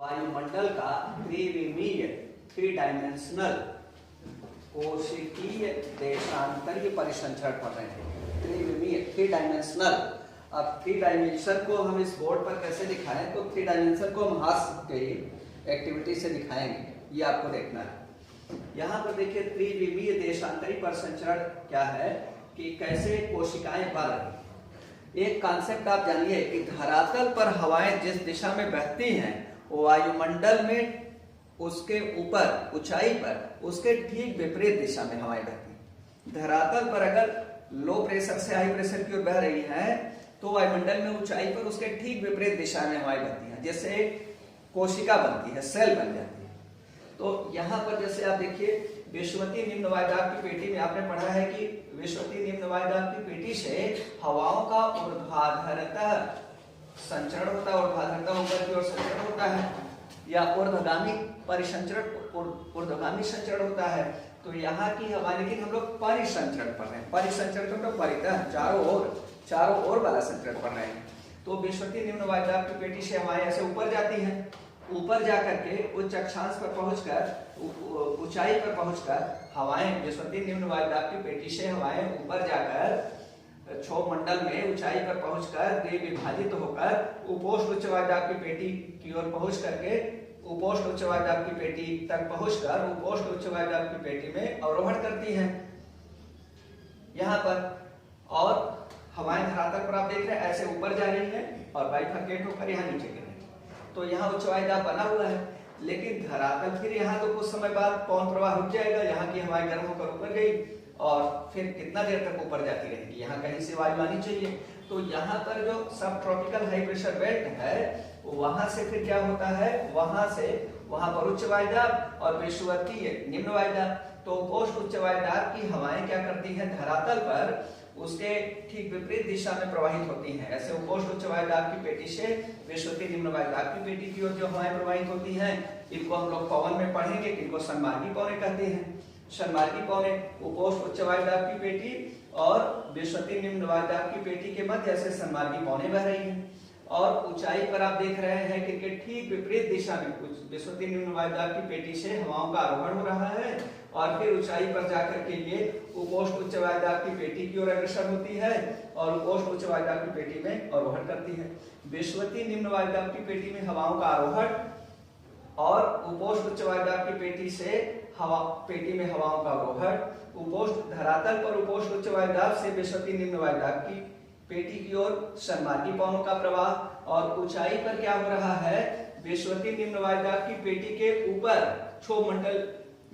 वायुमंडल का त्रिविमीय three dimensional कोशिकीय देशांतरीय परिसंचरण पढ़ रहे हैं। त्रिविमीय थ्री डायमेंशनल। अब थ्री डायमेंशन को हम इस बोर्ड पर कैसे दिखाएं, तो थ्री डायमेंशन को हम हाथ के एक्टिविटी से दिखाएंगे, ये आपको देखना है। यहाँ पर देखिए त्रिविमीय देशांतरीय परिसंचरण क्या है कि कैसे कोशिकाएं बढ़ रही। एक कॉन्सेप्ट आप जानिए कि धरातल पर हवाएं जिस दिशा में बहती हैं वो वायुमंडल में उसके ऊपर ऊंचाई पर उसके ठीक विपरीत दिशा में हवाएं बहती। धरातल पर अगर लो प्रेशर से हाई प्रेशर की ओर बह रही है तो वायुमंडल में ऊंचाई पर उसके ठीक विपरीत दिशा में हवाएं बहती हैं, जैसे कोशिका बनती है, सेल बन जाती है। तो यहाँ पर जैसे आप देखिए विश्ववतीय निम्न वायुदाब की पेटी में आपने पढ़ा है कि विश्ववतीय निम्न वायुदाब की पेटी से हवाओं का ऊर्ध्वाधरतः संचरण होता है, ऊर्ध्वाधरतः ऊपर की ओर संचरण होता है, या ऊर्ध्वगामी परिसंचरण ऊर्ध्वगामी संचरण होता है। तो यहाँ की हवा, लेकिन हम लोग परिसंचरण पढ़ रहे हैं। परिसंचरण तो परितः चारों ओर वाला संचरण पढ़ रहे हैं। तो विश्ववतीय निम्न वायुदाब की पेटी से हवाएं ऐसे ऊपर जाती हैं, ऊपर जाकर के उच्च अक्षांश पर पहुंचकर ऊंचाई पर पहुंचकर हवाएं विश्ववतीय निम्न वायुदाब की पेटी से हवाएं ऊपर जाकर क्षोभ मंडल में ऊंचाई पर पहुंचकर द्विविभाजित होकर उपोष्ण उच्च वायुदाब की पेटी की ओर पहुंच करके उपोष्ण उच्च वायुदाब की पेटी तक पहुंचकर उपोष्ण उच्च वायुदाब की पेटी में अवरोहण करती हैं। यहाँ पर और हवाएं धरातल पर आप देख रहे हैं ऐसे ऊपर जा रही है और बाइफरकेट होकर यहाँ नीचे गिर रही है। तो यहाँ उच्च वायुदाब बना हुआ है, लेकिन धरातल फिर यहाँ तो कुछ समय बाद पवन प्रवाह रुक जाएगा, यहाँ की हवाएं गर्म होकर ऊपर गई और फिर कितना देर तक ऊपर जाती रहेगी, यहाँ कहीं से वायु आनी चाहिए। तो यहाँ पर जो सब ट्रॉपिकल हाई प्रेशर बेल्ट है वहां से फिर क्या होता है, वहां पर उच्च वायुदाब और विश्ववतीय निम्न वायुदाब। तो उपोष्ण उच्च वायुदाब की हवाएं क्या करती हैं, धरातल पर उसके ठीक विपरीत दिशा में प्रवाहित होती हैं। ऐसे उपोष्ण उच्च वायुदाब की पेटी से विश्ववतीय निम्न वायुदाब की पेटी की ओर जो हवाएं प्रवाहित होती हैं इनको हम लोग पवन में पढ़ेंगे, इनको सन्मार्गी पवनें कहते हैं। सन्मार्गी पवनें उपोष्ण उच्च वायुदाब की पेटी और विश्ववतीय निम्न वायुदाब की पेटी के मध्य ऐसे सन्मार्गी पवनें बह रही हैं। और ऊंचाई पर आप देख रहे हैं कि ठीक विपरीत दिशा में विश्ववतीय निम्न वायुदाब की पेटी से हवाओं का आरोहण हो रहा है और फिर ऊंचाई पर जाकर के ये उपोष्ण उच्च वायुदाब की पेटी की ओर अग्रसर होती है और उपोष्ण उच्च वायुदाब की पेटी में अवरोहण करती है। विश्ववतीय निम्न वायुदाब की पेटी में हवाओं का आरोहण और उपोष्ण उच्च वायुदाब की पेटी से पेटी में हवाओं का अवरोहण, उपोष्ण धरातल पर उपोष्ण उच्च वायुदाब से विश्ववतीय निम्न वायुदाब की पेटी की ओर सन्मार्गी पवनों का प्रवाह। और ऊंचाई पर क्या हो रहा है, विश्ववतीय निम्न वायुदाब की पेटी के ऊपर क्षोभ मंडल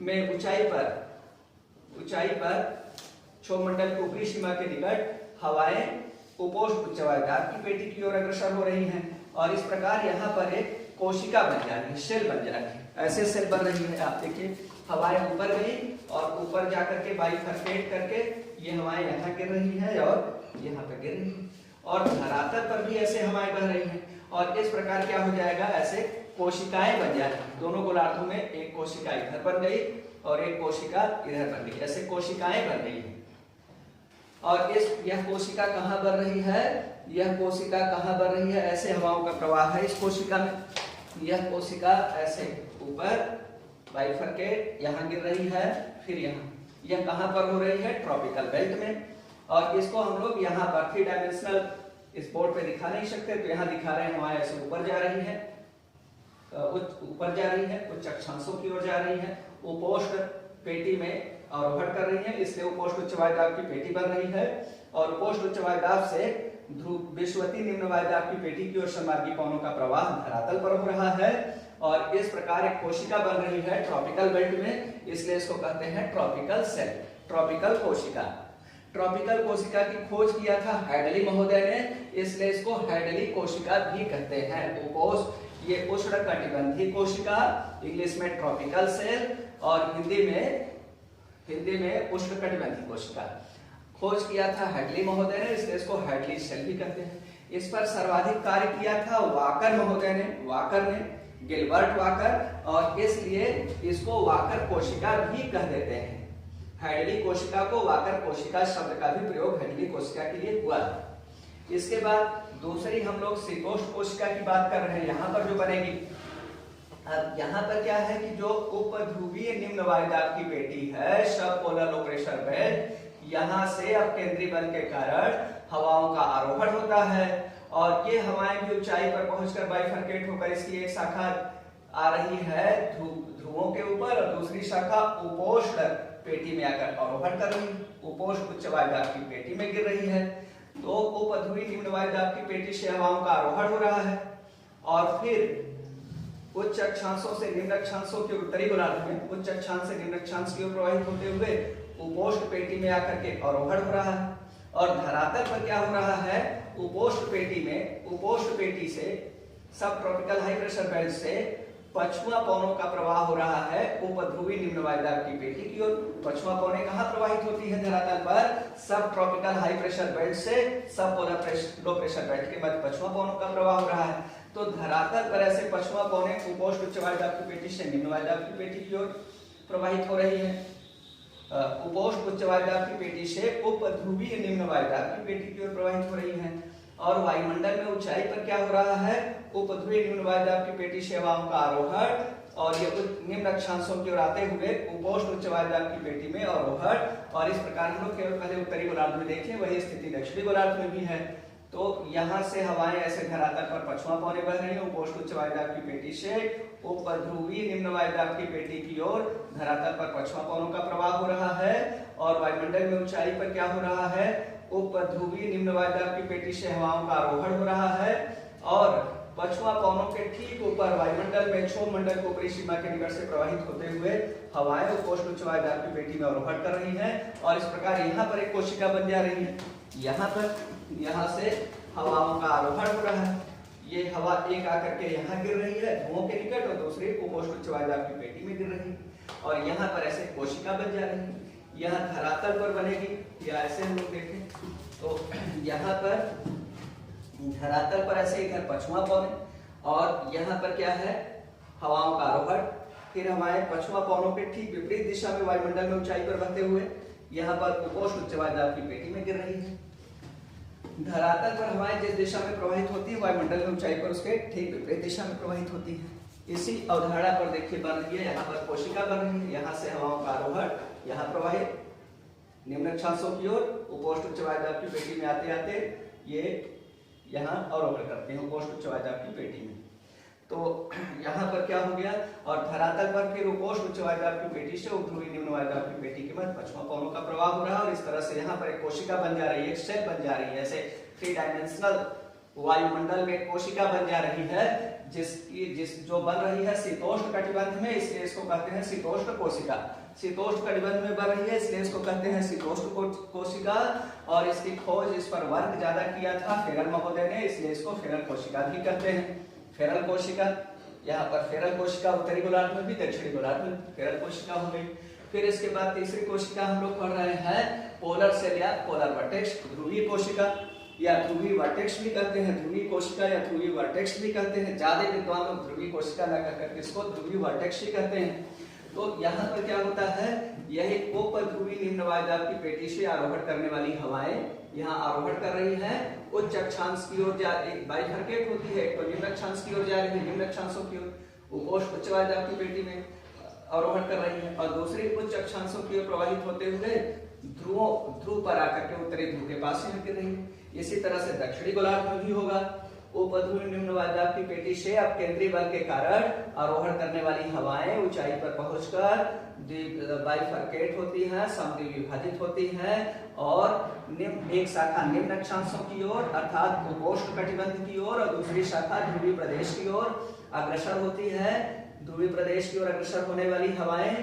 में ऊंचाई पर क्षोभ मंडल की ऊपरी सीमा के निकट हवाएं उपोष्ण उच्च वायुदाब की पेटी की ओर अग्रसर हो रही हैं और इस प्रकार यहाँ पर एक कोशिका बन जा रही है, सेल बन जा रही है। ऐसे सेल बन रही है, आप देखिए हवाएं ऊपर गई और ऊपर जाकर के बाइफरकेट करके ये हवाएं यहाँ गिर रही है और यहाँ पे गिर रही है और धरातल पर भी ऐसे हवाएं बह रही हैं और इस प्रकार क्या हो जाएगा, ऐसे कोशिकाएं बन जाएंगी। दोनों गोलार्धों में एक कोशिका इधर बन गई और एक कोशिका इधर बन गई, ऐसे कोशिकाएं बन रही हैं। और यह कोशिका कहाँ बन रही है, यह कोशिका कहाँ बन रही है, ऐसे हवाओं का प्रवाह है इस कोशिका में। यह कोशिका ऐसे ऊपर बाइफरकेट यहाँ गिर रही है, फिर यहाँ, यह कहाँ पर हो रही है, ट्रॉपिकल बेल्ट में। और इसको हम लोग यहाँ पर थ्री डायमेंशनल इस बोर्ड पे दिखा नहीं सकते, तो यहाँ दिखा रहे हैं हवाएं ऐसे ऊपर जा रही है, उच्च अक्षांशों की ओर जा रही है, उपोष्ण पेटी में अवरोहण कर रही है, इसलिए उपोष्ण उच्च वायुदाब की पेटी बन रही है और उपोष्ण उच्च वायुदाब से विश्ववतीय निम्न वायुदाब की पेटी की ओर सन्मार्गी पवनों का प्रवाह धरातल पर हो रहा है और इस प्रकार एक कोशिका बन रही है ट्रॉपिकल बेल्ट में, इसलिए इसको कहते हैं ट्रॉपिकल सेल, ट्रॉपिकल कोशिका। ट्रॉपिकल कोशिका की खोज किया था हैडली महोदय ने, इसलिए इसको हैडली कोशिका भी कहते हैं। ये उष्णकटिबंधीय कोशिका, इंग्लिश में ट्रॉपिकल सेल और हिंदी में उष्णकटिबंधीय कोशिका। खोज किया था हैडली महोदय ने, इसलिए इसको हैडली सेल भी कहते हैं। इस पर सर्वाधिक कार्य किया था वाकर महोदय ने, गिलबर्ट वाकर, और इसलिए इसको वाकर कोशिका भी कह देते हैं। हैडली कोशिका को वाकर कोशिका शब्द का भी प्रयोग हैडली कोशिका के लिए हुआ है। इसके बाद दूसरी हम लोग शीतोष्ण कोशिका की बात कर रहे हैं। यहाँ पर जो बनेगी अब यहाँ पर क्या है कि जो उपध्रुवीय निम्न वायुदाब की पेटी है, सब पोलर लो प्रेशर बेल्ट, यहाँ से अब केंद्रीय बल के कारण हवाओं का आरोहण होता है और ये हवाएं भी ऊंचाई पर पहुंचकर बाइफरकेट होकर इसकी एक शाखा आ रही है ध्रुवों के ऊपर और दूसरी शाखा उपोष्ण पेटी में आकर आरोहण कर रही है, उपोष्ण उच्च वायुदाब की पेटी में गिर रही है। तो उपध्रुवीय निम्न वायुदाब की पेटी से हवाओं का आरोहण हो रहा है और फिर उच्च अक्षांशों से निम्न अक्षांशों के उत्तरी गोलार्ध में उच्च अक्षांश से निम्न अक्षांश की ओर प्रवाहित होते हुए उपोष्ण पेटी में आकर के आरोहण हो रहा है और धरातल पर क्या हो रहा है, उपोष्ण पेटी में, उपोष्ण पेटी से सब ट्रॉपिकल हाई प्रेशर बेल्ट से पछुआ पवनों का प्रवाह हो रहा है उपध्रुवीय निम्न वायुदाब की पेटी की ओर। पछुआ पवनें कहाँ प्रवाहित होती है धरातल पर, सब ट्रॉपिकल हाई प्रेशर बेल्ट से सब पोलर लो प्रेशर बेल्ट के मध्य पछुआ पवनों का प्रवाह हो रहा है। तो धरातल पर ऐसे पछुआ पवनें उपोष्ण उच्च वायुदाब की पेटी से निम्न वायुदाब की पेटी की ओर प्रवाहित हो रही है, उपोष्ण उच्च वायुदाब की पेटी से उपध्रुवीय निम्न वायुदाब की पेटी की ओर प्रवाहित हो रही है और वायुमंडल में ऊंचाई पर क्या हो रहा है, उपध्रुवीय निम्न वायुदाब की पेटी से हवाओं का आरोहण और ये निम्न अक्षांशों की ओर आते हुए उपोष्ण उच्च वायुदाब की पेटी में आरोहण। और इस प्रकार हम लोग केवल पहले उत्तरी गोलार्ध में देखें, वही स्थिति दक्षिणी गोलार्ध में भी है। तो यहाँ से हवाएं ऐसे धरातल पर पछुआ पवनें बह रही हैं उपोष्ण उच्च वायुदाब की पेटी से उपध्रुवीय निम्न वायुदाब की पेटी की ओर धरातल पर पछुआ पवनों का प्रवाह हो रहा है और वायुमंडल में ऊंचाई पर क्या हो रहा है, उपध्रुवीय निम्न वायुदाब की पेटी से हवाओं का आरोहण हो रहा है और पछुआ पवनों के ठीक ऊपर वायुमंडल में क्षोभ मंडल को ऊपरी सीमा के निकट से प्रवाहित होते हुए हवाएं उपोष्ण उच्च वायुदाब की पेटी में आरोहण कर रही हैं और इस प्रकार यहाँ पर एक कोशिका बन जा रही है। यहाँ पर यहाँ से हवाओं का आरोहण हो रहा है, ये हवा एक आकर के यहाँ गिर रही है ध्रुवों के निकट और दूसरी उपोष्ण उच्च वायुदाब की पेटी में गिर रही है और यहाँ पर ऐसे कोशिका बन जा रही है। यहाँ धरातल पर बनेगी या ऐसे हम लोग देखें तो यहाँ पर धरातल पर ऐसे इधर पछुआ पवनें और यहाँ पर क्या है, हवाओं का आरोहण। फिर हमारे पछुआ पवनों के ठीक विपरीत दिशा में वायुमंडल में ऊंचाई पर बहते हुए यहाँ पर उपोष्ण उच्च वायुदाब की पेटी में गिर रही है। धरातल पर हवाएं जिस दिशा में प्रवाहित होती है वायुमंडल में ऊंचाई पर उसके ठीक विपरीत दिशा में प्रवाहित होती है। इसी अवधारणा पर देखिए बन रही है, यहाँ पर कोशिका बन रही है, यहाँ से हवाओं का आरोहण, यहाँ प्रवाहित निम्न अक्षांशों की ओर उपोष्ण उच्च वायुदाब की पेटी में आते आते ये यहाँ आरोहण करते हैं उपोष्ण उच्च वायुदाब की पेटी में। तो यहाँ पर क्या हो गया और धरातल पर फिर उपोष्ण उच्च वायुदाब की पेटी से उपध्रुवीय निम्न वायुदाब की पेटी के मध्य पछुआ पवनों का प्रवाह हो रहा है और इस तरह से यहाँ पर एक कोशिका बन जा रही है, एक शेल बन जा रही है, ऐसे 3 डायमेंशनल वायुमंडल में कोशिका बन जा रही है जो बन रही है शीतोष्ण कटिबंध में, इसलिए इसको कहते हैं शीतोष्ण कोशिका। शीतोष्ण कटिबंध में बन रही है इसलिए इसको कहते हैं शीतोष्ण कोशिका और इसकी खोज, इस पर वर्क ज्यादा किया था फेरल महोदय ने, इसलिए इसको फेरल कोशिका भी कहते हैं। फेरल कोशिका, यहाँ पर फेरल कोशिका उत्तरी गोलार्ध में भी दक्षिणी गोलार्ध में फेरल कोशिका हो गई। फिर इसके बाद तीसरी कोशिका हम लोग पढ़ रहे हैं पोलर सेल या पोलर वर्टेक्स, ध्रुवीय कोशिका या ध्रुवीय वर्टेक्स भी कहते हैं, ध्रुवीय कोशिका या ध्रुवीय वर्टेक्स भी कहते हैं। ज्यादा विद्वान लोग ध्रुवीय कोशिका न कहकर इसको ध्रुवीय वर्टेक्स भी कहते हैं। तो यहाँ पर क्या होता है, यही उपध्रुवीय निम्न वायुदाब की पेटी से आरोहण करने वाली हवाएं यहाँ आरोहण कर रही हैं, उच्च अक्षांश की ओर जा रही, बाइफरकेट होती है, तो निम्न अक्षांश की ओर जा रही है, निम्न अक्षांशों की ओर उपोष्ण उच्च वायुदाब की पेटी में आरोहण कर रही है और दूसरी उच्च अक्षांशों की ओर प्रवाहित होते हुए ध्रुव पर आकर के उत्तरी ध्रुव के पास ही गिर रही है। इसी तरह से दक्षिणी गोलार्ध में भी होगा। उपध्रुवीय निम्न वायुदाब की पेटी से अब केंद्रीय बल के कारण आरोहण करने वाली हवाएं ऊंचाई पर पहुंचकर बाइफरकेट होती हैं, समद्वीप विभाजित होती हैं और एक शाखा निम्न अक्षांशों की ओर अर्थात उपोष्ण कटिबंध की ओर और दूसरी शाखा ध्रुवीय प्रदेश की ओर अग्रसर होती है। ध्रुवीय प्रदेश की ओर अग्रसर होने वाली हवाएं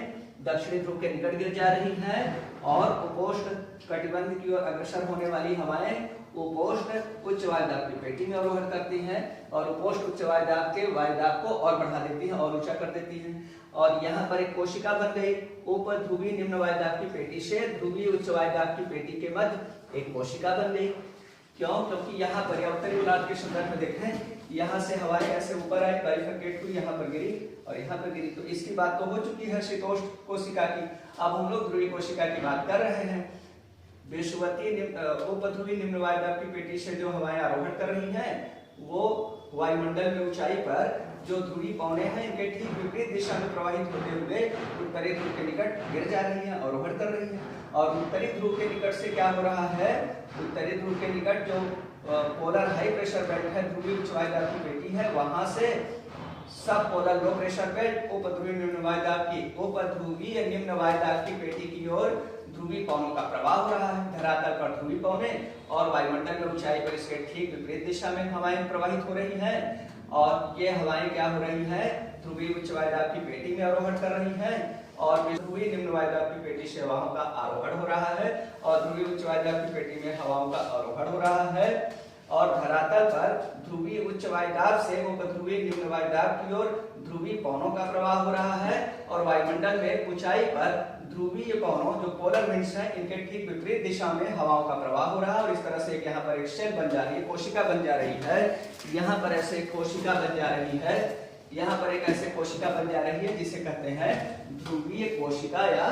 दक्षिणी ध्रुव के निकट गिर जा रही हैं और उपोष्ण कटिबंध की ओर अग्रसर होने वाली हवाएं उपोष्ण उच्च वायुदाब की पेटी में आरोहण करती हैं और उपोष्ण उच्च वायुदाब के वायुदाब को और बढ़ा देती हैं और ऊंचा कर देती हैं और यहाँ पर एक कोशिका बन गई उपध्रुवीय निम्न वायुदाब की पेटी से ध्रुवीय उच्च वायुदाब की पेटी के मध्य एक कोशिका बन गई। क्यों? क्योंकि यहाँ पर उत्तरी गोलार्ध के संदर्भ में देखें, यहाँ से हवाएं ऐसे ऊपर आई, बाइफरकेट हुई, यहाँ पर गिरी और यहाँ पर गिरी। तो इसकी बात तो हो चुकी है शीतोष्ण कोशिका की। अब हम लोग ध्रुवीय कोशिका की बात कर रहे हैं। विषुवतीय उपध्रुवीय निम्न वायुदाब की पेटी से जो हवाएं आरोहण कर रही हैं वो वायुमंडल में ऊंचाई पर जो ध्रुवीय पवने हैं इनके ठीक विपरीत दिशा में प्रवाहित होते हुए उत्तरी ध्रुव के निकट गिर जा रही हैं, अवरोहण कर रही हैं। और उत्तरी ध्रुव के निकट से क्या हो रहा है, उत्तरी ध्रुव के निकट जो पोलर हाई प्रेशर बेल्ट है, ध्रुवीय उच्च वायुदाब की पेटी है, वहां से सब पोलर लो प्रेशर बेल्ट उपध्रुवीय निम्न वायुदाब की पेटी की ओर ध्रुवीय पवनों का प्रवाह हो रहा है। धरातल पर ध्रुवीय पवने और वायुमंडल में ऊंचाई पर इसके ठीक विपरीत दिशा में हवाएं प्रवाहित हो रही हैं, और ये हवाएं क्या हो रही हैं, ध्रुवीय उच्च वायुदाब की पेटी में आरोहण कर रही हैं, और ध्रुवीय निम्न वायुदाब की पेटी से हवाओं का आरोहण हो रहा है, और ध्रुवीय उच्च वायुदाब की पेटी में हवाओं का आरोहण हो रहा है। और धरातल पर ध्रुवीय उच्च वायुदाब से उपध्रुवीय निम्न वायुदाब की ओर ध्रुवीय पवनों का प्रवाह हो रहा है, और वायुमंडल में ऊंचाई पर ध्रुवीय पवनों जो पोलर विंड्स हैं इनके ठीक विपरीत दिशा में हवाओं का प्रवाह हो रहा है। और इस तरह से यहाँ पर एक शेल बन जा रही है, कोशिका बन जा रही है, यहाँ पर ऐसे कोशिका बन जा रही है, यहाँ पर एक ऐसे कोशिका बन जा रही है जिसे कहते हैं ध्रुवीय कोशिका या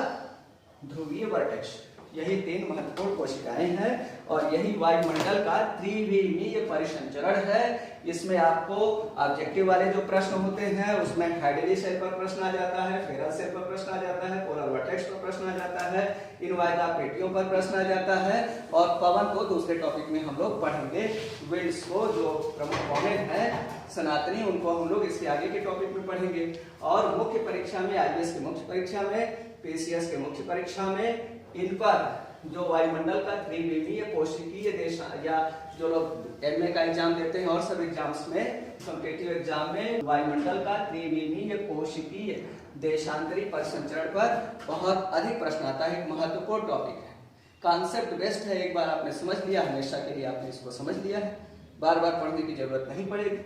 ध्रुवीय वर्टेक्स। यही 3 महत्वपूर्ण कोशिकाएं हैं, और यही वायुमंडल का त्रिविमीय परिसंचरण है। इसमें आपको ऑब्जेक्टिव वाले जो प्रश्न होते हैं उसमें हाइड्रोजन सेल पर प्रश्न आ जाता है, फेरल सेल पर प्रश्न आ जाता है, पोलर वर्टेक्स पर प्रश्न आ जाता है, इन वायुदाब पेटियों पर प्रश्न आ जाता है, और पवन को दूसरे टॉपिक में हम लोग पढ़ेंगे। विंड्स को जो प्रमुख पवने हैं सनातनी, उनको हम लोग इसके आगे के टॉपिक में पढ़ेंगे। और मुख्य परीक्षा में, आईएएस की मुख्य परीक्षा में, पीसीएस के मुख्य परीक्षा में इन पर जो वायुमंडल का त्रिविमीय कोशिकीय देश, या जो लोग एमए का एग्जाम देते हैं और सब एग्जाम्स में, कॉम्पिटिटिव एग्जाम में वायुमंडल का त्रिविमीय कोशिकीय देशांतरी परिसंचरण पर बहुत अधिक प्रश्न आता है। एक महत्वपूर्ण टॉपिक है, कॉन्सेप्ट बेस्ड है। एक बार आपने समझ लिया, हमेशा के लिए आपने इसको समझ लिया है, बार बार पढ़ने की जरूरत नहीं पड़ेगी।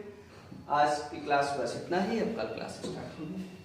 आज की क्लास बस इतना ही, अब कल क्लास स्टार्ट होगी।